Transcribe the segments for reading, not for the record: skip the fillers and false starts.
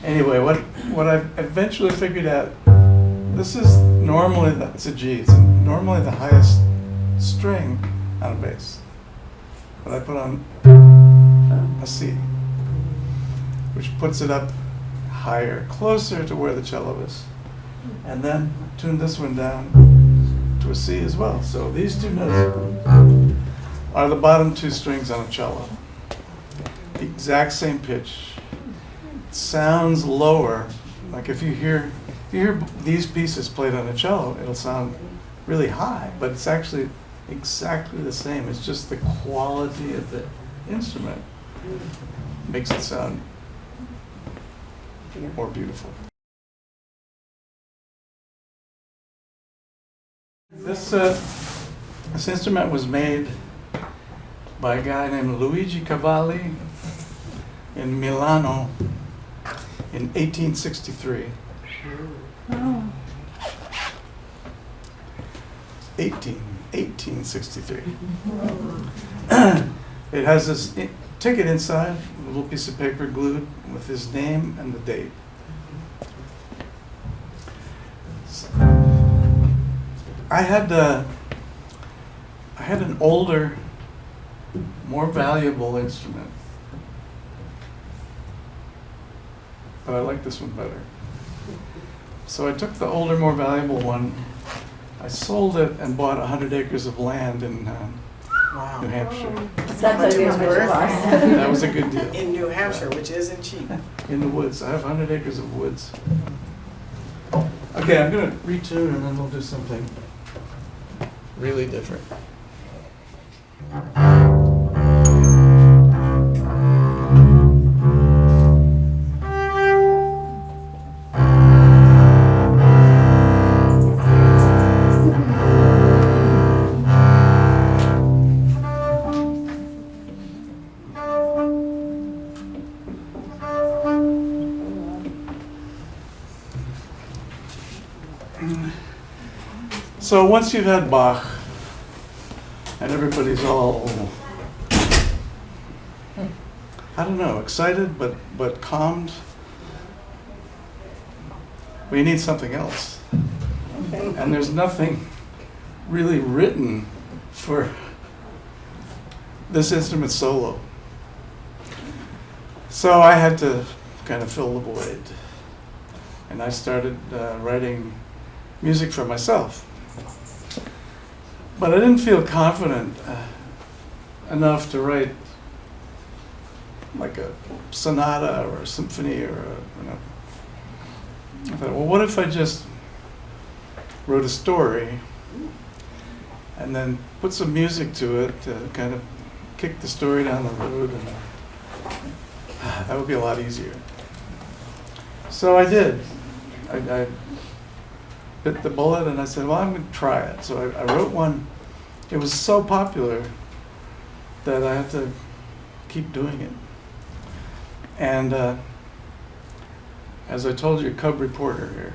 Anyway, what I've eventually figured out, this is normally, it's a G, it's normally the highest string on a bass. But I put on a C, which puts it up higher, closer to where the cello is. And then tune this one down to a C as well. So these two notes are the bottom two strings on a cello. The exact same pitch. Sounds lower. Like if you hear these pieces played on a cello, it'll sound really high, but it's actually exactly the same. It's just the quality of the instrument makes it sound more beautiful. This instrument was made by a guy named Luigi Cavalli in Milano in 1863. Oh. 1863. It has this ticket inside, a little piece of paper glued with his name and the date. I had an older, more valuable instrument, but I like this one better. So I took the older, more valuable one. I sold it and bought 100 acres of land in New Hampshire. That's how much it cost. That was a good deal. In New Hampshire, which isn't cheap. In the woods. I have 100 acres of woods. Okay, I'm going to retune and then we'll do something really different. So once you've had Bach, and everybody's all, I don't know, excited but calmed, we need something else. And there's nothing really written for this instrument solo. So I had to kind of fill the void. And I started writing music for myself. But I didn't feel confident enough to write like a sonata or a symphony or I thought, well, what if I just wrote a story and then put some music to it to kind of kick the story down the road, and that would be a lot easier. So I did. I bit the bullet and I said, well, I'm going to try it. So I wrote one. It was so popular that I had to keep doing it. And as I told you, Cub reporter here.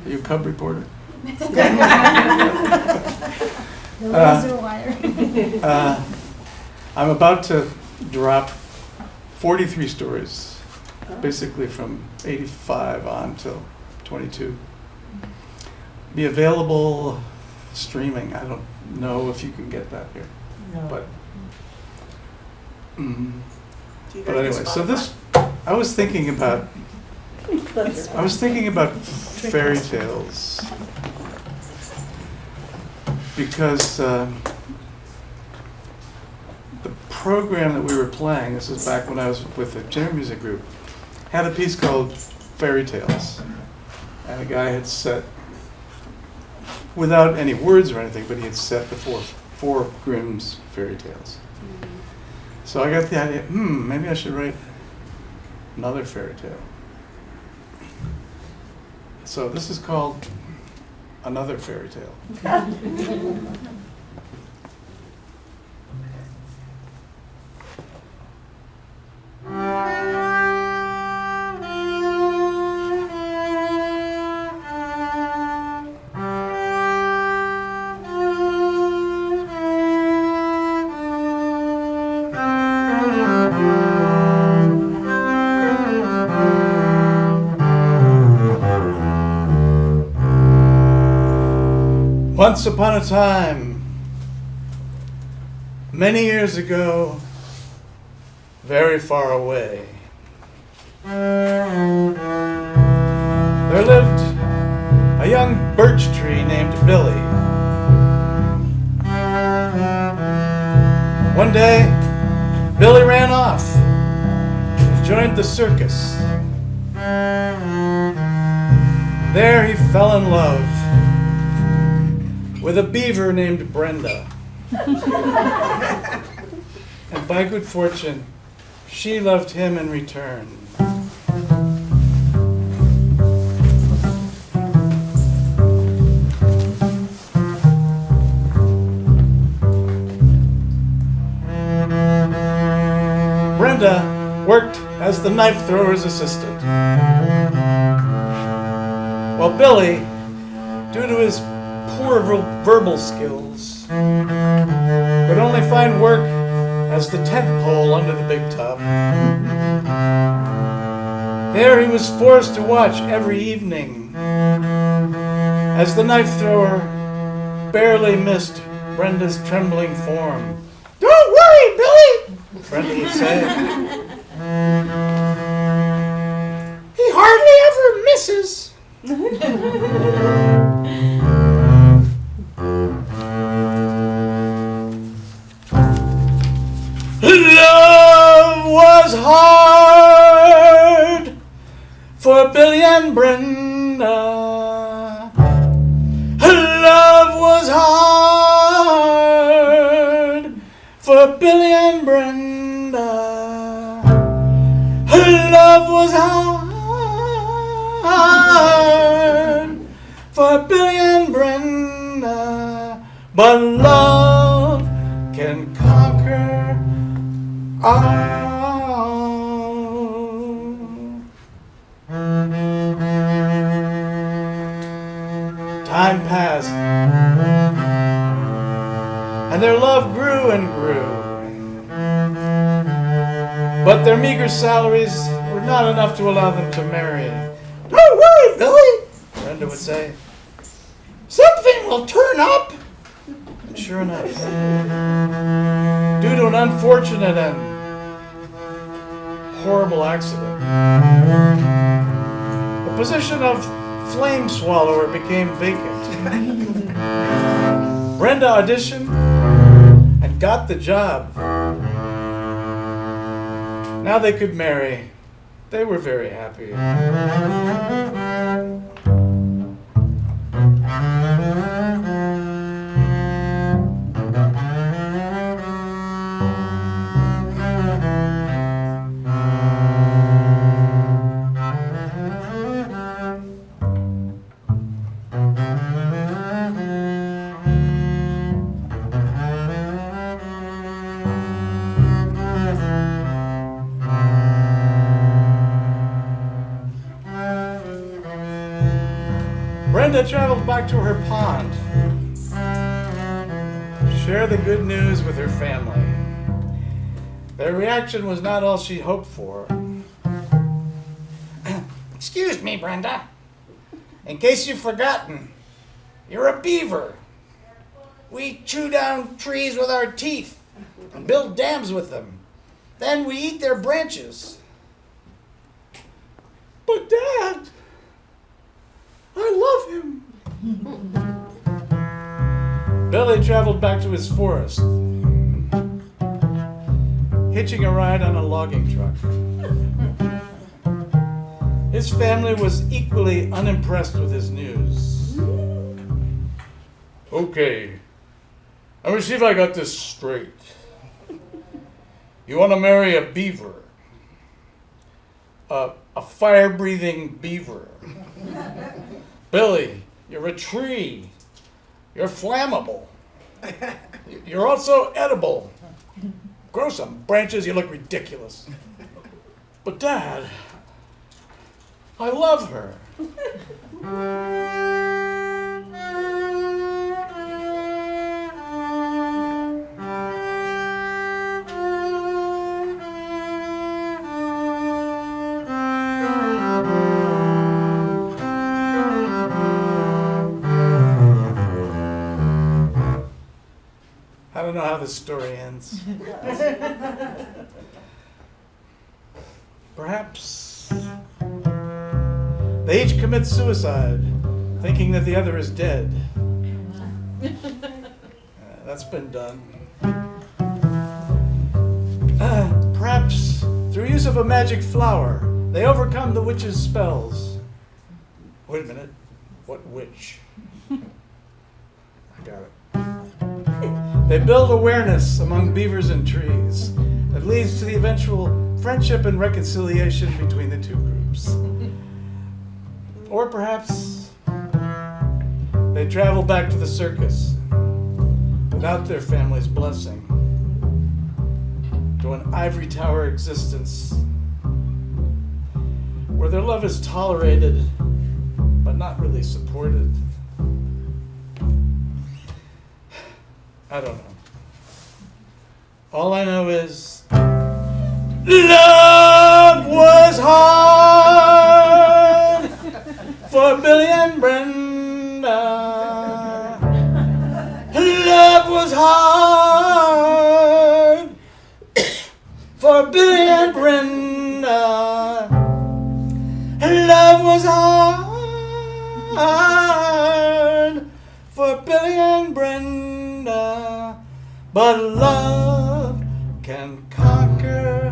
Are you a Cub reporter? The laser wire. I'm about to drop 43 stories, basically from 85 on till 22. Be available streaming. I don't know if you can get that here, No. but Do you but go to anyway. So Spotify? this, I was thinking about fairy tales because the program that we were playing, this was back when I was with the chamber music group, had a piece called Fairy Tales, and a guy had set, without any words or anything, but he had set the four Grimm's fairy tales. So I got the idea, maybe I should write another fairy tale. So this is called Another Fairy Tale. Once upon a time, many years ago, very far away, there lived a young birch tree named Billy. One day, Billy ran off and joined the circus. There he fell in love with a beaver named Brenda. And by good fortune, she loved him in return. Brenda worked as the knife thrower's assistant, while Billy, due to his poor verbal skills, could only find work as the tent pole under the big tub. There he was forced to watch every evening as the knife thrower barely missed Brenda's trembling form. "Don't worry, Billy," Brenda would say. "He hardly ever misses." Love was hard for Billy and Brenda. Love was hard for Billy and Brenda. Love was hard for Billy and Brenda. But love can conquer all. Time passed, and their love grew and grew. But their meager salaries were not enough to allow them to marry. "Don't worry, Billy," Brenda would say. "Something will turn up." And sure enough, due to an unfortunate and horrible accident, the position of flame swallower became vacant. Brenda auditioned and got the job. Now they could marry. They were very happy. Brenda traveled back to her pond to share the good news with her family. Their reaction was not all she hoped for. "Excuse me, Brenda. In case you've forgotten, you're a beaver. We chew down trees with our teeth and build dams with them. Then we eat their branches." "But Dad, I love him." Billy traveled back to his forest, hitching a ride on a logging truck. His family was equally unimpressed with his news. "Okay, let me see if I got this straight. You want to marry a beaver? A fire-breathing beaver. Billy, you're a tree. You're flammable. You're also edible. Grow some branches, you look ridiculous. But Dad, I love her." know how this story ends. Perhaps they each commit suicide, thinking that the other is dead. That's been done. Perhaps through use of a magic flower, they overcome the witch's spells. Wait a minute. What witch? I got it. They build awareness among beavers and trees that leads to the eventual friendship and reconciliation between the two groups. Or perhaps they travel back to the circus without their family's blessing to an ivory tower existence where their love is tolerated but not really supported. I don't know. All I know is love was hard for Billy and Brenda. Love was hard for Billy and Brenda. Love was hard for Billy and Brenda. But love can conquer